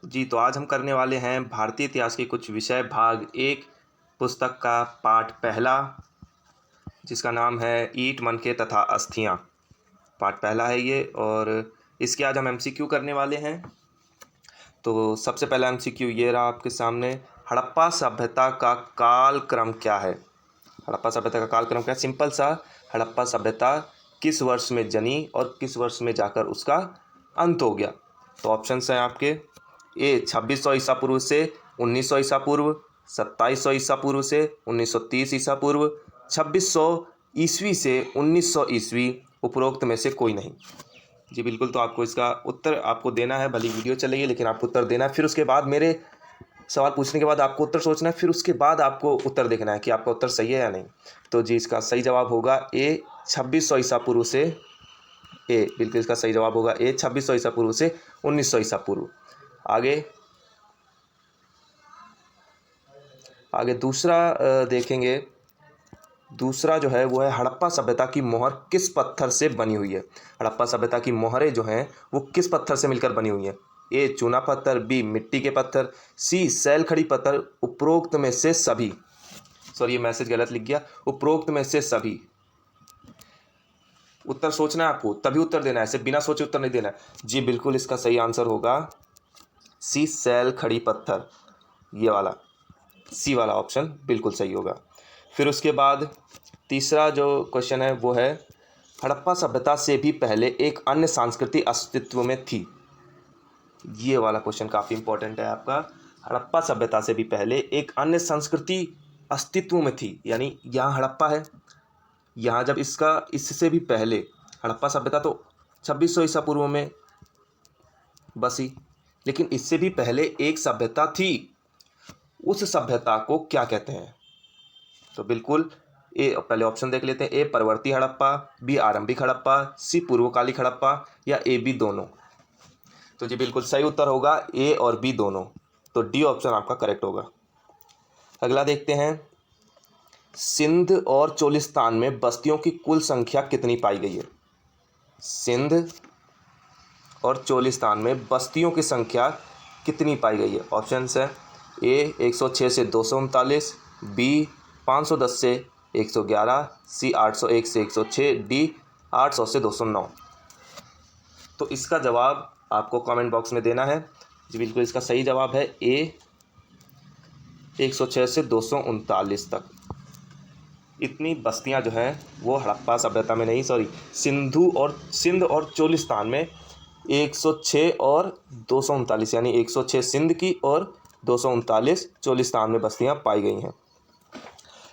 जी, तो आज हम करने वाले हैं भारतीय इतिहास के कुछ विषय भाग 1 पुस्तक का पाठ पहला, जिसका नाम है ईंट मनके तथा अस्थियाँ। पाठ पहला है ये, और इसके आज हम एमसीक्यू करने वाले हैं। तो सबसे पहला एमसीक्यू ये रहा आपके सामने, हड़प्पा सभ्यता का कालक्रम क्या है? हड़प्पा सभ्यता का कालक्रम क्या है? सिंपल सा, हड़प्पा सभ्यता किस वर्ष में जनी और किस वर्ष में जाकर उसका अंत हो गया? तो ऑप्शंस हैं आपके, ए 2600 ईसा पूर्व से 1900 ईसा पूर्व, 2700 ईसा पूर्व से 1930 ईसा पूर्व, 2600 ईस्वी से 1900 ईस्वी, उपरोक्त में से कोई नहीं। जी बिल्कुल, तो आपको इसका उत्तर आपको देना है, भली वीडियो चलेगी लेकिन आपको उत्तर देना है। फिर उसके बाद मेरे सवाल पूछने के बाद आपको उत्तर सोचना है, फिर उसके बाद आपको उत्तर देखना है कि आपका उत्तर सही है या नहीं। तो जी इसका सही जवाब होगा ए 2600 ईसा पूर्व से, ए बिल्कुल इसका सही जवाब होगा ए 2600 ईसा पूर्व से 1900 ईसा पूर्व। आगे दूसरा देखेंगे। दूसरा जो है वो है, हड़प्पा सभ्यता की मोहर किस पत्थर से बनी हुई है? हड़प्पा सभ्यता की मोहरें जो हैं वो किस पत्थर से मिलकर बनी हुई हैं? ए चूना पत्थर, बी मिट्टी के पत्थर, सी सैल खड़ी पत्थर, उपरोक्त में से सभी। सॉरी, ये मैसेज गलत लिख गया, उपरोक्त में से सभी। उत्तर सोचना है आपको, तभी उत्तर देना है, ऐसे बिना सोचे उत्तर नहीं देना है। जी बिल्कुल, इसका सही आंसर होगा सी सैल खड़ी पत्थर, ये वाला सी वाला ऑप्शन बिल्कुल सही होगा। फिर उसके बाद तीसरा जो क्वेश्चन है वो है, हड़प्पा सभ्यता से भी पहले एक अन्य संस्कृति अस्तित्व में थी। ये वाला क्वेश्चन काफ़ी इंपॉर्टेंट है आपका। हड़प्पा सभ्यता से भी पहले एक अन्य संस्कृति अस्तित्व में थी, यानी यहाँ हड़प्पा है, यहाँ जब इससे भी पहले हड़प्पा सभ्यता तो 2600 ईसा पूर्व में बसी, लेकिन इससे भी पहले एक सभ्यता थी। उस सभ्यता को क्या कहते हैं? तो बिल्कुल ए, पहले ऑप्शन देख लेते हैं। ए परवर्ती हड़प्पा, बी आरंभिक हड़प्पा, सी पूर्वकालिक हड़प्पा, या ए बी दोनों। तो जी बिल्कुल सही उत्तर होगा ए और बी दोनों, तो डी ऑप्शन आपका करेक्ट होगा। अगला देखते हैं, सिंध और चोलिस्तान में बस्तियों की कुल संख्या कितनी पाई गई है? सिंध और चोलिस्तान में बस्तियों की संख्या कितनी पाई गई है? ऑप्शंस है, ए 106 से 239, बी 510 से 111, सी 801 से 106, डी 800 से 209। तो इसका जवाब आपको कमेंट बॉक्स में देना है। जी बिल्कुल, इसका सही जवाब है ए 106 से 239 तक। इतनी बस्तियां जो हैं वो हड़प्पा सभ्यता में नहीं, सॉरी, सिंध और चोलिस्तान में 106 और 239, यानी 106 सिंध की और 239 चोलिस्तान में बस्तियां पाई गई हैं।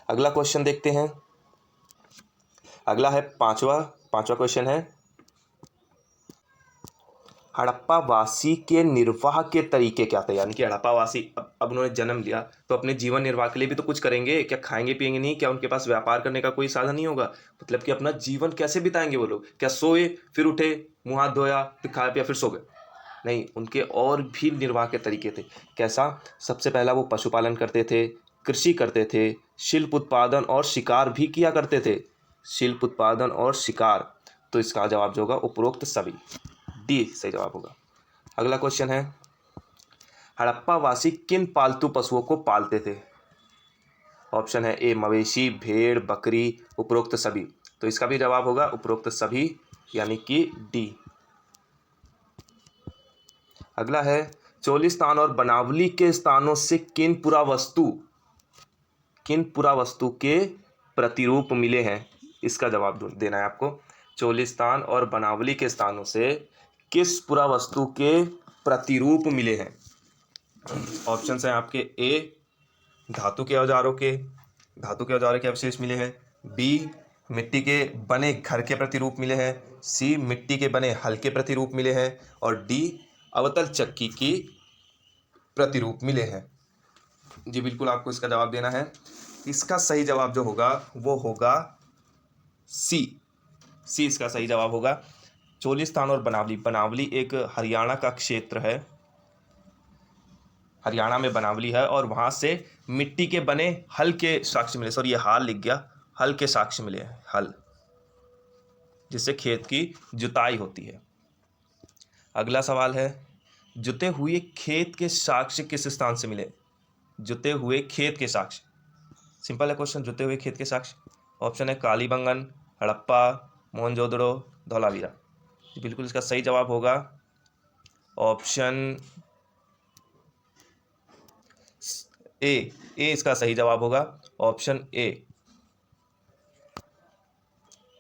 अगला क्वेश्चन देखते हैं। अगला है पांचवा क्वेश्चन है, हड़प्पा वासी के निर्वाह के तरीके क्या थे? यानी कि हड़प्पा वासी अब उन्होंने जन्म लिया तो अपने जीवन निर्वाह के लिए भी तो कुछ करेंगे, क्या खाएंगे पिएंगे नहीं? क्या उनके पास व्यापार करने का कोई साधन नहीं होगा? मतलब कि अपना जीवन कैसे बिताएंगे वो लोग? क्या सोए फिर उठे, मुंह हाथ धोया फिर खाया पिया फिर सो गए? नहीं, उनके और भी निर्वाह के तरीके थे। कैसा? सबसे पहला वो पशुपालन करते थे, कृषि करते थे, शिल्प उत्पादन और शिकार भी किया करते थे। शिल्प उत्पादन और शिकार, तो इसका जवाब जो होगा उपरोक्त सभी, डी सही जवाब होगा। अगला क्वेश्चन है, हड़प्पा वासी किन पालतू पशुओं को पालते थे? ऑप्शन है, ए मवेशी, भेड़, बकरी, उपरोक्त सभी। तो इसका भी जवाब होगा उपरोक्त सभी, यानी कि डी। अगला है, चोलिस्तान और बनावली के स्थानों से किन पुरावस्तु के प्रतिरूप मिले हैं? इसका जवाब देना है आपको। चोलिस्तान और बनावली के स्थानों से किस पुरावस्तु के प्रतिरूप मिले हैं? ऑप्शन हैं आपके, ए धातु के औजारों के अवशेष मिले हैं, बी मिट्टी के बने घर के प्रतिरूप मिले हैं, सी मिट्टी के बने हल के प्रतिरूप मिले हैं, और डी अवतल चक्की की प्रतिरूप मिले हैं। जी बिल्कुल, आपको इसका जवाब देना है। इसका सही जवाब जो होगा वो होगा सी इसका सही जवाब होगा। चोलिस्तान और बनावली एक हरियाणा का क्षेत्र है, हरियाणा में बनावली है, और वहाँ से मिट्टी के बने हल के साक्ष्य मिले, सॉरी ये हाल लिख गया, हल के साक्ष्य मिले हैं, हल जिससे खेत की जुताई होती है। अगला सवाल है, जुते हुए खेत के साक्ष्य किस स्थान से मिले? जुते हुए खेत के साक्ष्य, सिंपल है क्वेश्चन, जुते हुए खेत के साक्ष्य। ऑप्शन है कालीबंगन, हड़प्पा, मोहनजोदड़ो, धौलावीरा। बिल्कुल इसका सही जवाब होगा ऑप्शन ए। इसका सही जवाब होगा ऑप्शन ए।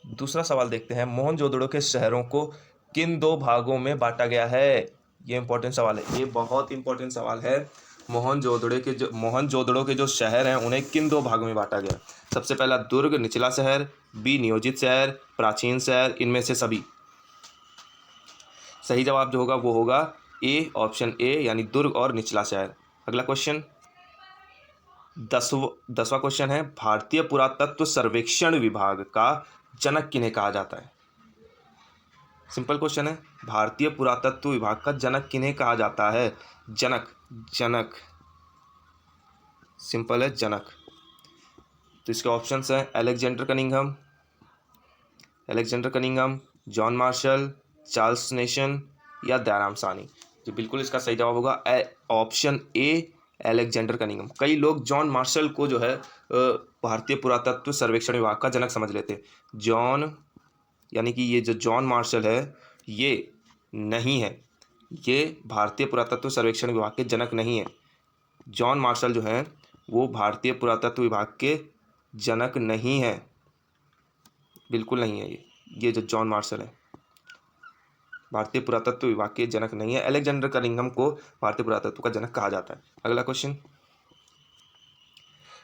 दूसरा सवाल देखते हैं, मोहनजोदड़ो के शहरों को किन दो भागों में बांटा गया है? ये इंपॉर्टेंट सवाल है, ये बहुत इंपॉर्टेंट सवाल है। मोहनजोदड़ो के जो शहर हैं उन्हें किन दो भागों में बांटा गया? सबसे पहला दुर्ग निचला शहर, बी नियोजित शहर, प्राचीन शहर, इनमें से सभी। सही जवाब जो होगा वो होगा ए, ऑप्शन ए, यानी दुर्ग और निचला शहर। अगला क्वेश्चन, 10वां क्वेश्चन है, भारतीय पुरातत्व सर्वेक्षण विभाग का जनक किन्हें कहा जाता है? सिंपल क्वेश्चन है, भारतीय पुरातत्व विभाग का जनक किन्हें कहा जाता है? जनक सिंपल है, जनक। तो इसके ऑप्शंस हैं Alexander Cunningham, John Marshall, Charles nation या दयाराम सानी। जो बिल्कुल इसका सही जवाब होगा ऑप्शन ए, अलेक्जेंडर कनिंघम। कई लोग जॉन मार्शल को जो है भारतीय पुरातत्व सर्वेक्षण विभाग का जनक समझ लेते हैं। जॉन, यानी कि ये जो जॉन मार्शल है ये नहीं है, ये भारतीय पुरातत्व सर्वेक्षण विभाग के जनक नहीं है। जॉन मार्शल जो हैं वो भारतीय पुरातत्व विभाग के जनक नहीं है, बिल्कुल नहीं है। ये जो जॉन मार्शल है भारतीय पुरातत्व विभाग के जनक नहीं है। अलेक्जेंडर कनिंघम को भारतीय पुरातत्व का जनक कहा जाता है। अगला क्वेश्चन,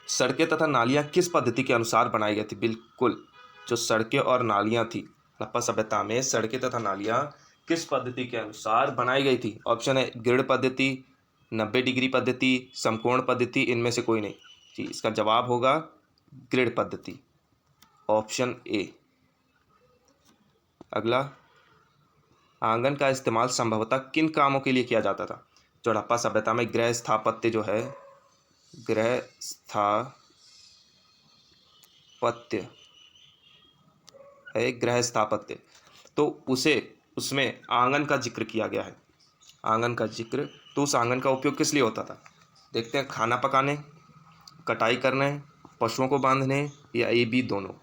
सड़कें तथा नालियां किस पद्धति के अनुसार बनाई गई थी? बिल्कुल, जो सड़कें और नालियां थी हड़प्पा सभ्यता में, सड़कें तथा नालियां किस पद्धति के अनुसार बनाई गई थी? ऑप्शन है ग्रिड पद्धति, 90 डिग्री पद्धति, समकोण पद्धति, इनमें से कोई नहीं। जी, इसका जवाब होगा ग्रिड पद्धति, ऑप्शन ए। अगला, आंगन का इस्तेमाल संभवतः किन कामों के लिए किया जाता था? जो हड़प्पा सभ्यता में गृह स्थापत्य तो उसमें आंगन का जिक्र किया गया है। आंगन का जिक्र, तो उस आंगन का उपयोग किस लिए होता था? देखते हैं, खाना पकाने, कटाई करने, पशुओं को बांधने या ए बी दोनों।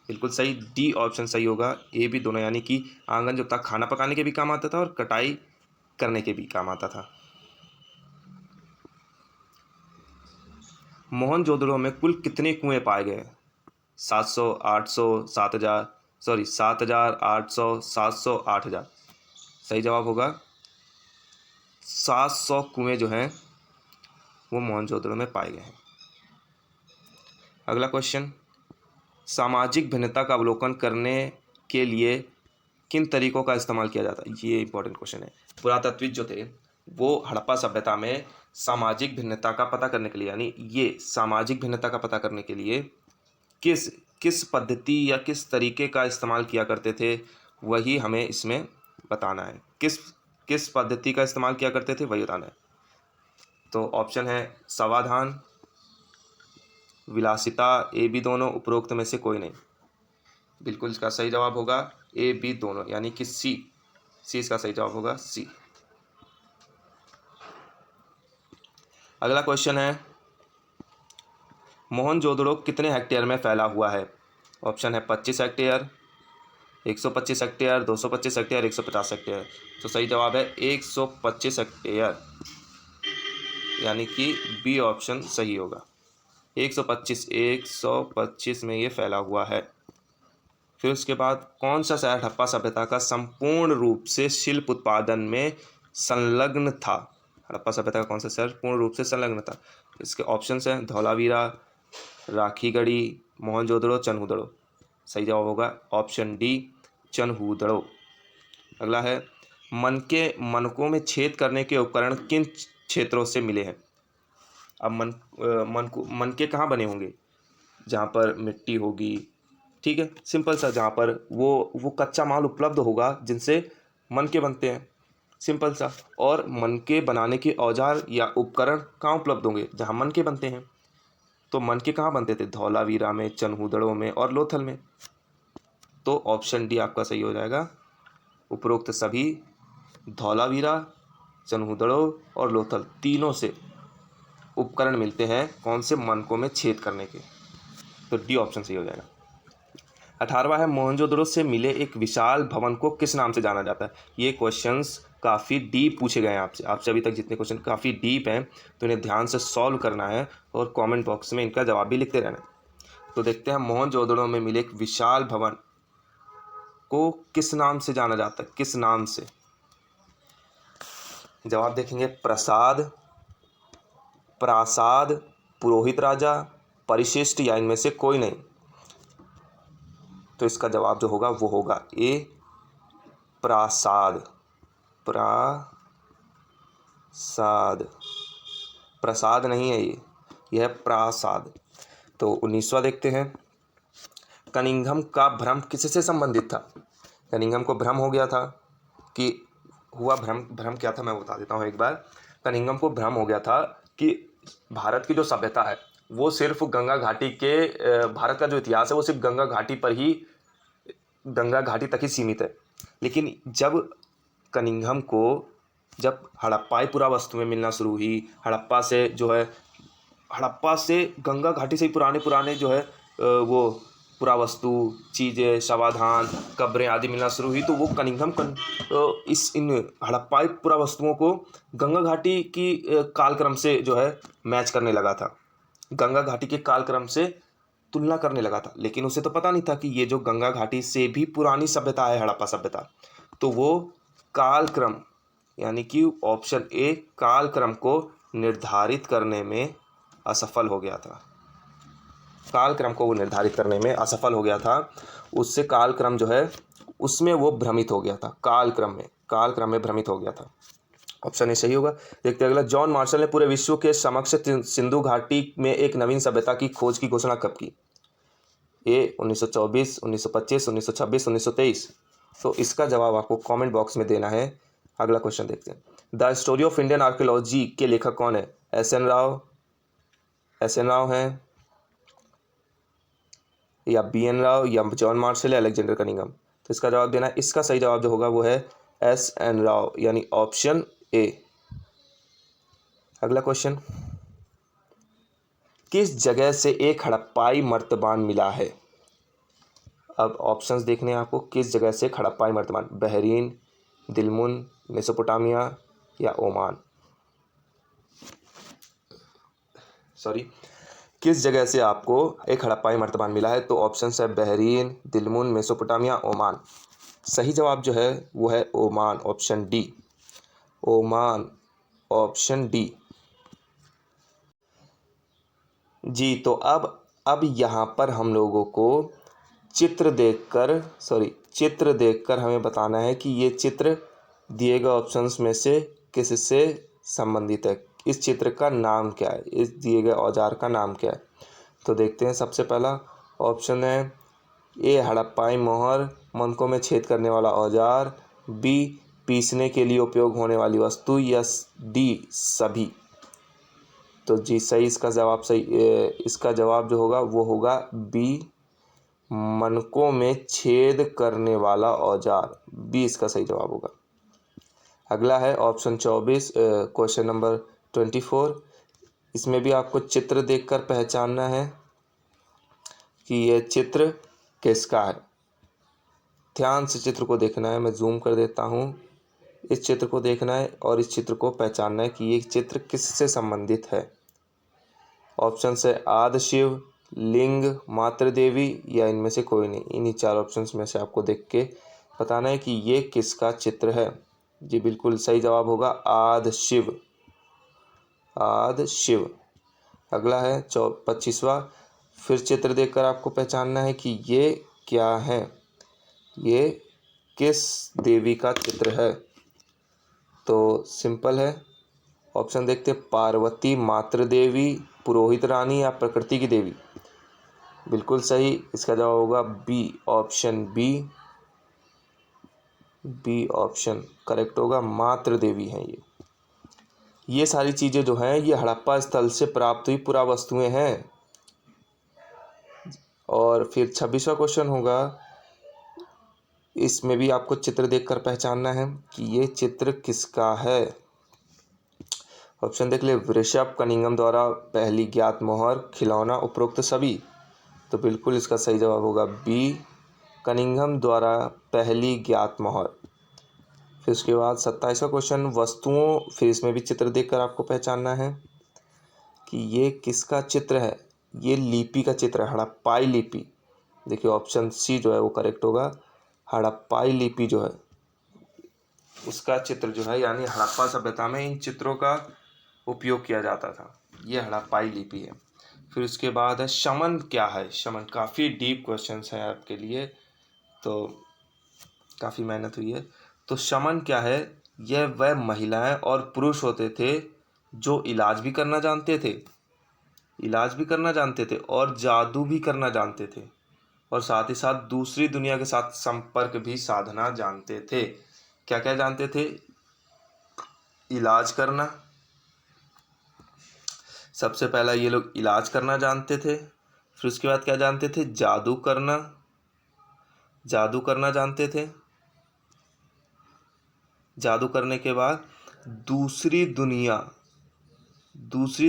बिल्कुल सही, डी ऑप्शन सही होगा, ए बी दोनों, यानी कि आंगन जो था खाना पकाने के भी काम आता था और कटाई करने के भी काम आता था। मोहनजोदड़ो में कुल कितने कुएं पाए गए? 700, 800, 7,000, 800, 700, 8,000। सही जवाब होगा 700 कुएं जो हैं वो मोहनजोदड़ो में पाए गए हैं। अगला क्वेश्चन, सामाजिक भिन्नता का अवलोकन करने के लिए किन तरीकों का इस्तेमाल किया जाता है? ये इंपॉर्टेंट क्वेश्चन है। पुरातत्वविद जो थे वो हड़प्पा सभ्यता में सामाजिक भिन्नता का पता करने के लिए, यानी ये सामाजिक भिन्नता का पता करने के लिए किस पद्धति या किस तरीके का इस्तेमाल किया करते थे, वही हमें इसमें बताना है। किस पद्धति का इस्तेमाल किया करते थे वही बताना है। तो ऑप्शन है समाधान, विलासिता, ए बी दोनों, उपरोक्त में से कोई नहीं। बिल्कुल इसका सही जवाब होगा ए बी दोनों, यानी कि सी इसका सही जवाब होगा सी। अगला क्वेश्चन है, मोहनजोदड़ो कितने हेक्टेयर में फैला हुआ है? ऑप्शन है 25 हेक्टेयर, 125 हेक्टेयर, 225 हेक्टेयर, 150 हेक्टेयर। तो सही जवाब है 125 हेक्टेयर, यानी कि बी ऑप्शन सही होगा। 125 में ये फैला हुआ है। फिर उसके बाद, कौन सा शहर हड़प्पा सभ्यता का संपूर्ण रूप से शिल्प उत्पादन में संलग्न था? हड़प्पा सभ्यता का कौन सा शहर पूर्ण रूप से संलग्न था? इसके ऑप्शंस हैं धौलावीरा, राखीगढ़ी, मोहनजोदड़ो, चनहूदड़ो। सही जवाब होगा ऑप्शन डी, चनहूदड़ो। अगला है, मनकों में छेद करने के उपकरण किन क्षेत्रों से मिले हैं? अब मनके कहाँ बने होंगे? जहाँ पर मिट्टी होगी, ठीक है, सिंपल सा, जहाँ पर वो कच्चा माल उपलब्ध होगा जिनसे मनके बनते हैं, सिंपल सा। और मनके बनाने के औजार या उपकरण कहाँ उपलब्ध होंगे? जहाँ मनके बनते हैं। तो मनके कहाँ बनते थे? धौलावीरा में, चनहूदड़ो में और लोथल में। तो ऑप्शन डी आपका सही हो जाएगा, उपरोक्त सभी, धौलावीरा, चनहुदड़ो और लोथल तीनों से उपकरण मिलते हैं कौन से मनकों में छेद करने के। तो डी ऑप्शन सही हो जाएगा। 18वां है मोहनजोदड़ो से मिले एक विशाल भवन को किस नाम से जाना जाता है। ये क्वेश्चंस काफ़ी डीप पूछे गए हैं आपसे अभी तक जितने क्वेश्चन काफ़ी डीप हैं, तो इन्हें ध्यान से सॉल्व करना है और कमेंट बॉक्स में इनका जवाब भी लिखते रहना है। तो देखते हैं मोहनजोदड़ो में मिले एक विशाल भवन को किस नाम से जाना जाता है, किस नाम से। जवाब देखेंगे प्रसाद, प्रासाद, पुरोहित राजा, परिशिष्ट या इनमें से कोई नहीं। तो इसका जवाब जो होगा वो होगा ए प्रासाद। प्रासाद, प्रसाद नहीं है यह है प्रासाद। तो 19वां देखते हैं। कनिंघम का भ्रम किससे संबंधित था। कनिंघम को भ्रम हो गया था कि हुआ भ्रम क्या था मैं बता देता हूँ एक बार। कनिंघम को भ्रम हो गया था कि भारत की जो सभ्यता है वो सिर्फ गंगा घाटी के भारत का जो इतिहास है वो सिर्फ गंगा घाटी तक ही सीमित है। लेकिन जब कनिंघम को जब हड़प्पाई पुरावस्तुएं मिलना शुरू हुई, हड़प्पा से गंगा घाटी से ही पुराने जो है वो पुरावस्तु चीज़ें, शवाधान, कब्रें आदि मिलना शुरू हुई, तो वो कनिंघम इन हड़प्पाई पुरावस्तुओं को गंगा घाटी की कालक्रम से जो है मैच करने लगा था, गंगा घाटी के कालक्रम से तुलना करने लगा था। लेकिन उसे तो पता नहीं था कि ये जो गंगा घाटी से भी पुरानी सभ्यता है हड़प्पा सभ्यता, तो वो कालक्रम यानी कि ऑप्शन ए कालक्रम को निर्धारित करने में असफल हो गया था। कालक्रम को वो निर्धारित करने में असफल हो गया था, उससे कालक्रम जो है उसमें वो भ्रमित हो गया था, कालक्रम में भ्रमित हो गया था। ऑप्शन ए सही होगा। देखते हैं अगला। जॉन मार्शल ने पूरे विश्व के समक्ष सिंधु घाटी में एक नवीन सभ्यता की खोज की घोषणा कब की। ए 1924, 1925, 1926, 1923। तो इसका जवाब आपको कमेंट बॉक्स में देना है। अगला क्वेश्चन देखते हैं। The story of Indian archaeology के लेखक कौन है। एस एन राव हैं या बी एन राव या जॉन मार्शल या अलेक्जेंडर कनिंघम। तो इसका जवाब देना है। इसका सही जवाब जो होगा वो है एस एन राव यानी ऑप्शन ए। अगला क्वेश्चन। किस जगह से एक हड़प्पाई मर्तबान मिला है। अब ऑप्शंस देखने हैं आपको। किस जगह से हड़प्पाई मर्तबान, बहरीन, दिलमुन, मेसोपोटामिया या ओमान। किस जगह से आपको एक हड़प्पाई मर्तबान मिला है। तो ऑप्शन है बहरीन, दिलमुन, मेसोपोटामिया, ओमान। सही जवाब जो है वो है Oman, option D. Oman, option D G. तो अब यहाँ पर हम लोगों को चित्र देखकर हमें बताना है कि ये चित्र दिए गए ऑप्शंस में से किससे संबंधित है, इस चित्र का नाम क्या है, इस दिए गए औजार का नाम क्या है। तो देखते हैं। सबसे पहला ऑप्शन है ए हड़प्पाई मोहर, मनकों में छेद करने वाला औजार, बी पीसने के लिए उपयोग होने वाली वस्तु, या डी सभी। तो जी सही, इसका जवाब जो होगा वो होगा बी मनकों में छेद करने वाला औजार, बी इसका सही जवाब होगा। अगला है ऑप्शन 24, क्वेश्चन नंबर 24। इसमें भी आपको चित्र देखकर पहचानना है कि यह चित्र किसका है। ध्यान से चित्र को देखना है, मैं जूम कर देता हूँ। इस चित्र को देखना है और इस चित्र को पहचानना है कि ये चित्र किससे संबंधित है। ऑप्शन है आदि शिव, लिंग, मातृ देवी या इनमें से कोई नहीं। इन्हीं 4 ऑप्शंस में से आपको देख के बताना है कि ये किसका चित्र है। जी बिल्कुल सही जवाब होगा आदि शिव। अगला है 25वां। फिर चित्र देखकर आपको पहचानना है कि ये क्या है, ये किस देवी का चित्र है। तो सिंपल है, ऑप्शन देखते हैं। पार्वती, मातृ देवी, पुरोहित रानी या प्रकृति की देवी। बिल्कुल सही, इसका जवाब होगा b, option b option correct होगा। मातृ देवी हैं ये सारी चीज़ें जो हैं ये हड़प्पा स्थल से प्राप्त हुई पुरावस्तुएं हैं। और फिर 26वां क्वेश्चन होगा। इसमें भी आपको चित्र देखकर पहचानना है कि ये चित्र किसका है। ऑप्शन देख ले, वृषभ कनिंघम द्वारा पहली ज्ञात मोहर, खिलौना, उपरोक्त सभी। तो बिल्कुल इसका सही जवाब होगा बी, कनिंघम द्वारा पहली ज्ञात मोहर। फिर उसके बाद 27वां क्वेश्चन, वस्तुओं, फिर इसमें भी चित्र देखकर आपको पहचानना है कि ये किसका चित्र है। ये लिपि का चित्र है, हड़प्पाई लिपि। देखिए ऑप्शन सी जो है वो करेक्ट होगा, हड़प्पाई लिपि जो है उसका चित्र जो है, यानी हड़प्पा सभ्यता में इन चित्रों का उपयोग किया जाता था। ये हड़प्पाई लिपि है। फिर उसके बाद है शमन क्या है। शमन काफ़ी डीप क्वेश्चंस हैं आपके लिए, तो काफ़ी मेहनत हुई है। तो शमन क्या है, यह वह महिलाएं और पुरुष होते थे जो इलाज भी करना जानते थे और जादू भी करना जानते थे, और साथ ही साथ दूसरी दुनिया के साथ संपर्क भी साधना जानते थे। क्या क्या जानते थे? इलाज करना, सबसे पहला ये लोग इलाज करना जानते थे। फिर उसके बाद क्या जानते थे? जादू करना जानते थे। जादू करने के बाद दूसरी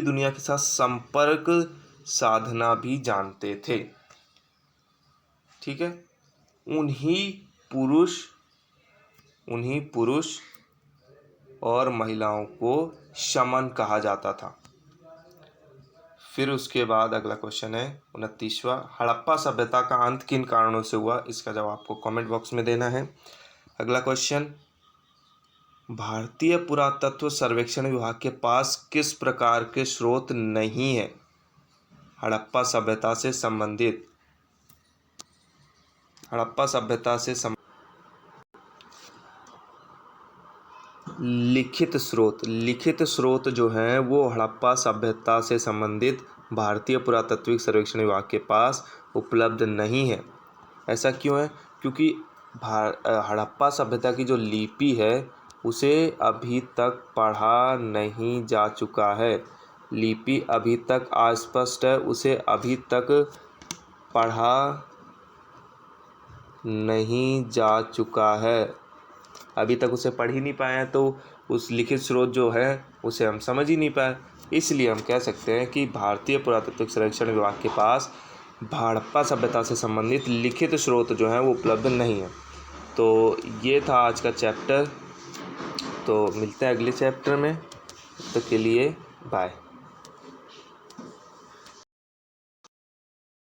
दुनिया के साथ संपर्क साधना भी जानते थे। ठीक है, उन्हीं पुरुष और महिलाओं को शमन कहा जाता था। फिर उसके बाद अगला क्वेश्चन है 29वां, हड़प्पा सभ्यता का अंत किन कारणों से हुआ। इसका जवाब आपको कमेंट बॉक्स में देना है। अगला क्वेश्चन, भारतीय पुरातत्व सर्वेक्षण विभाग के पास किस प्रकार के स्रोत नहीं है हड़प्पा सभ्यता से संबंधित। लिखित स्रोत जो हैं वो हड़प्पा सभ्यता से संबंधित भारतीय पुरातत्विक सर्वेक्षण विभाग के पास उपलब्ध नहीं है। ऐसा क्यों है? क्योंकि हड़प्पा सभ्यता की जो लिपि है उसे अभी तक पढ़ा नहीं जा चुका है। लिपि अभी तक अस्पष्ट है, उसे अभी तक पढ़ा नहीं जा चुका है। अभी तक उसे पढ़ ही नहीं पाए हैं, तो उस लिखित स्रोत जो है उसे हम समझ ही नहीं पाए। इसलिए हम कह सकते हैं कि भारतीय पुरातत्व सर्वेक्षण विभाग के पास हड़प्पा सभ्यता से संबंधित लिखित स्रोत जो हैं वो उपलब्ध नहीं है। तो ये था आज का चैप्टर। तो मिलते हैं अगले चैप्टर में, तब तक के लिए बाय।